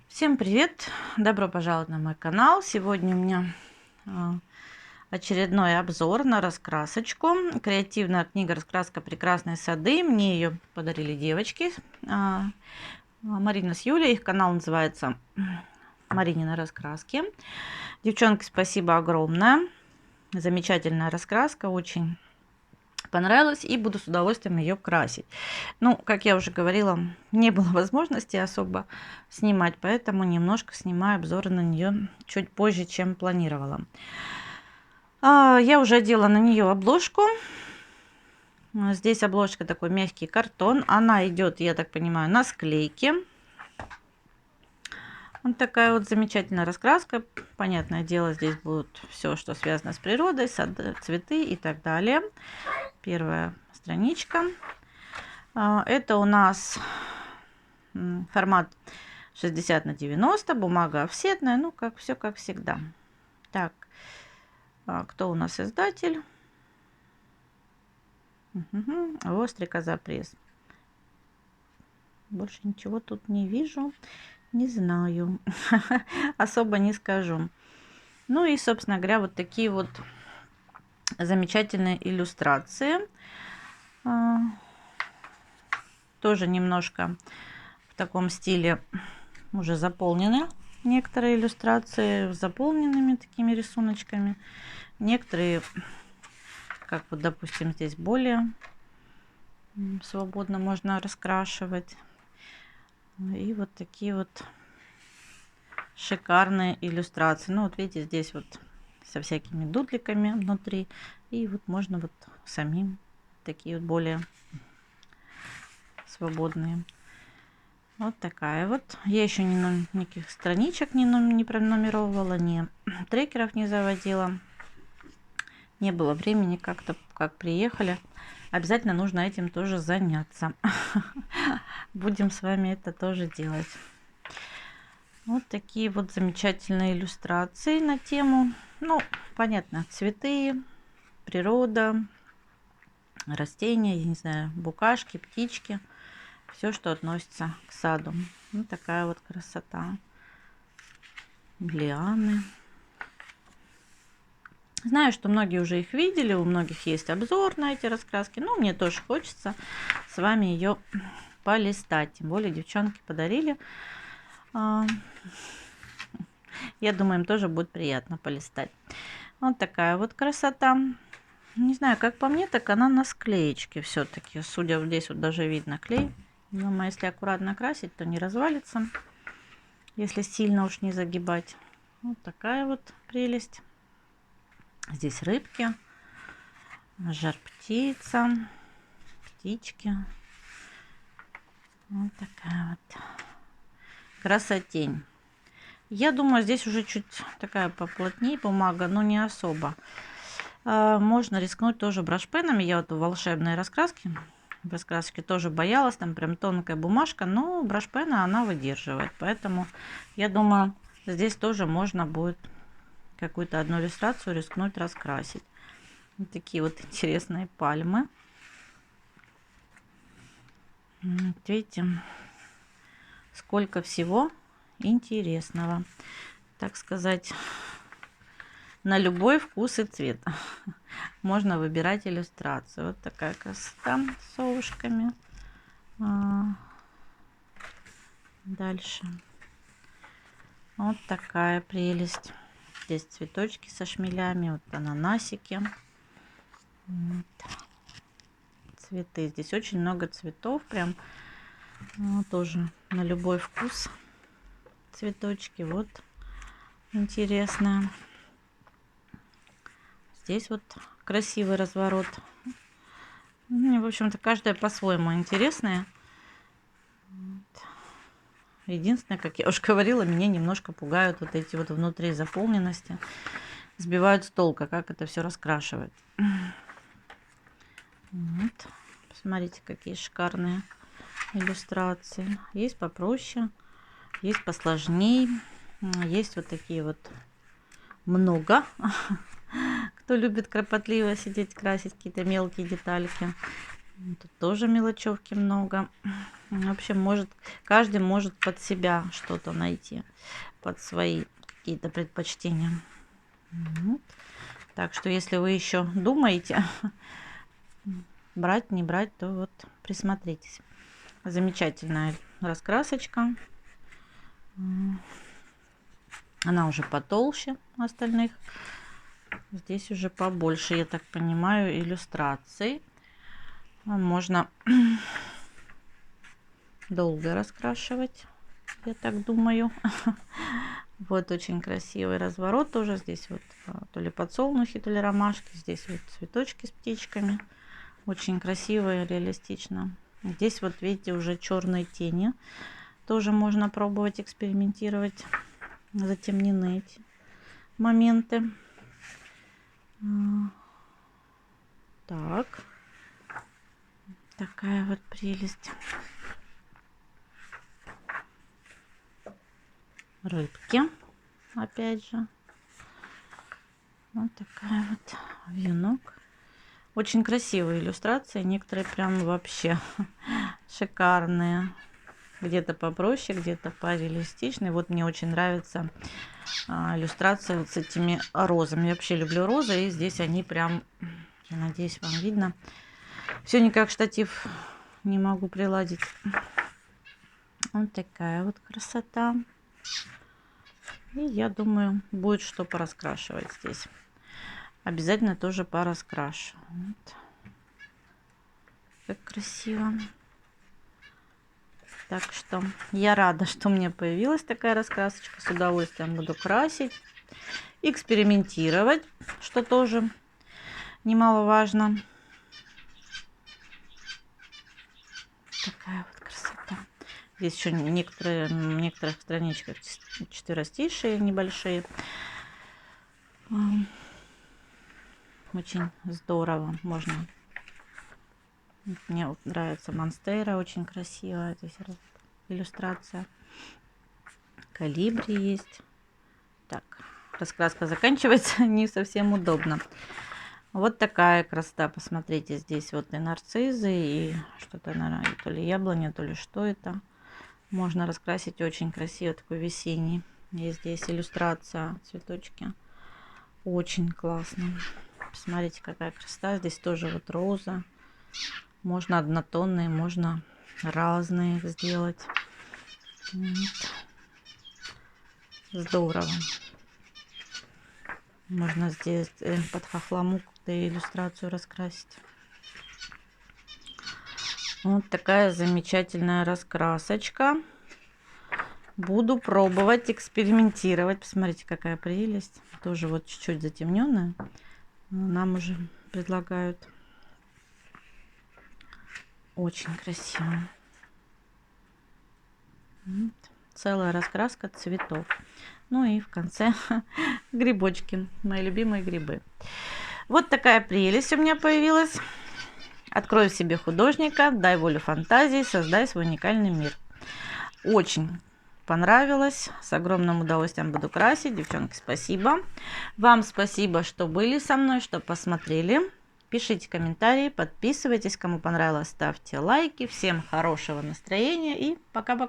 Всем привет! Добро пожаловать на мой канал. Сегодня у меня очередной обзор на раскрасочку. Креативная книга «Раскраска. Прекрасные сады». Мне ее подарили девочки Марина с Юлей. Их канал называется «Маринины раскраски». Девчонки, спасибо огромное. Замечательная раскраска, очень понравилась, и буду с удовольствием ее красить. Ну, как я уже говорила, не было возможности особо снимать, поэтому немножко снимаю обзоры на нее чуть позже, чем планировала. Я уже одела на нее обложку. Здесь обложка такой мягкий картон. Она идет, я так понимаю, на склейке. Вот такая вот замечательная раскраска. Понятное дело, здесь будет все, что связано с природой, сады, цветы и так далее. Первая страничка. Это у нас формат 60 на 90, бумага офсетная, ну, как все как всегда. Так, кто у нас издатель? О, «Стрекоза пресс». Больше ничего тут не вижу, не знаю, особо не скажу. Ну и, собственно говоря, вот такие вот замечательные иллюстрации. Тоже немножко в таком стиле уже заполнены некоторые иллюстрации заполненными такими рисуночками. Некоторые, как вот, допустим, здесь более свободно можно раскрашивать. И вот такие вот шикарные иллюстрации. Ну, вот видите, здесь вот со всякими дутликами внутри. И вот можно вот самим такие вот более свободные. Вот такая вот. Я еще никаких страничек не пронумеровывала, ни трекеров не заводила. Не было времени как-то, как приехали. Обязательно нужно этим тоже заняться. Будем с вами это тоже делать. Вот такие вот замечательные иллюстрации на тему. Ну, понятно, цветы, природа, растения, я не знаю, букашки, птички. Все, что относится к саду. Вот такая вот красота. Лианы. Знаю, что многие уже их видели, у многих есть обзор на эти раскраски, но мне тоже хочется с вами ее полистать. Тем более девчонки подарили. Я думаю, им тоже будет приятно полистать. Вот такая вот красота. Не знаю, как по мне, так она на склеечке все-таки. Судя, здесь вот даже видно клей. Думаю, если аккуратно красить, то не развалится. Если сильно уж не загибать. Вот такая вот прелесть. Здесь рыбки, жар-птица, птички. Вот такая вот красотень. Я думаю, здесь уже чуть такая поплотнее бумага, но не особо. Можно рискнуть тоже брашпенами. Я вот в волшебной раскраске, в раскраске тоже боялась, там прям тонкая бумажка, но брашпена она выдерживает. Поэтому я думаю, здесь тоже можно будет какую-то одну иллюстрацию рискнуть раскрасить. Вот такие вот интересные пальмы. Вот видите, сколько всего интересного, так сказать, на любой вкус и цвет. Можно выбирать иллюстрацию. Вот такая красота с совушками. Дальше. Вот такая прелесть. Здесь цветочки со шмелями, вот ананасики. Вот. Цветы. Здесь очень много цветов, прям тоже на любой вкус цветочки. Вот интересно. Здесь вот красивый разворот. Ну, в общем-то, каждая по-своему интересная. Вот. Единственное, как я уже говорила, меня немножко пугают вот эти вот внутри заполненности. Сбивают с толка, как это все раскрашивать. Вот. Посмотрите, какие шикарные иллюстрации. Есть попроще, есть посложнее. Есть вот такие вот много. Кто любит кропотливо сидеть, красить какие-то мелкие детальки. Тут тоже мелочевки много. В общем, каждый может под себя что-то найти, под свои какие-то предпочтения. Вот. Так что, если вы еще думаете, брать, не брать, то вот присмотритесь. Замечательная раскрасочка. Она уже потолще остальных. Здесь уже побольше, я так понимаю, иллюстраций. Можно долго раскрашивать, я так думаю. Вот очень красивый разворот тоже. Здесь вот то ли подсолнухи, то ли ромашки. Здесь вот цветочки с птичками. Очень красиво и реалистично. Здесь вот видите уже черные тени. Тоже можно пробовать экспериментировать. Затемнены эти моменты. Так. Такая вот прелесть. Рыбки. Опять же. Вот такая вот венок. Очень красивые иллюстрации. Некоторые прям вообще шикарные. Где-то попроще, где-то пореалистичнее. Вот мне очень нравится иллюстрация вот с этими розами. Я вообще люблю розы. И здесь они прям, я надеюсь, вам видно. Все никак штатив не могу приладить. Вот такая вот красота. И я думаю, будет что пораскрашивать здесь. Обязательно тоже пораскрашу. Вот. Как красиво. Так что я рада, что у меня появилась такая раскрасочка. С удовольствием буду красить, экспериментировать, что тоже немаловажно. Такая вот красота. Здесь еще в некоторых страничках четверостишие небольшие. Очень здорово. Можно. Мне нравится Монстера, очень красивая здесь иллюстрация. Колибри есть. Так, раскраска заканчивается, не совсем удобно. Вот такая красота. Посмотрите, здесь вот и нарцизы, и что-то, наверное, то ли яблоня, то ли что это. Можно раскрасить очень красиво, такой весенний. И здесь иллюстрация, цветочки. Очень классно. Посмотрите, какая красота. Здесь тоже вот роза. Можно однотонные, можно разные их сделать. Вот. Здорово. Можно здесь под хохломук иллюстрацию раскрасить. Вот такая замечательная раскрасочка. Буду пробовать, экспериментировать. Посмотрите, какая прелесть. Тоже вот чуть-чуть затемненная. Нам уже предлагают. Очень красиво. Вот. Целая раскраска цветов. Ну и в конце грибочки. Мои любимые грибы. Вот такая прелесть у меня появилась. Открой в себе художника, дай волю фантазии, создай свой уникальный мир. Очень понравилось. С огромным удовольствием буду красить. Девчонки, спасибо. Вам спасибо, что были со мной, что посмотрели. Пишите комментарии, подписывайтесь. Кому понравилось, ставьте лайки. Всем хорошего настроения и пока-пока.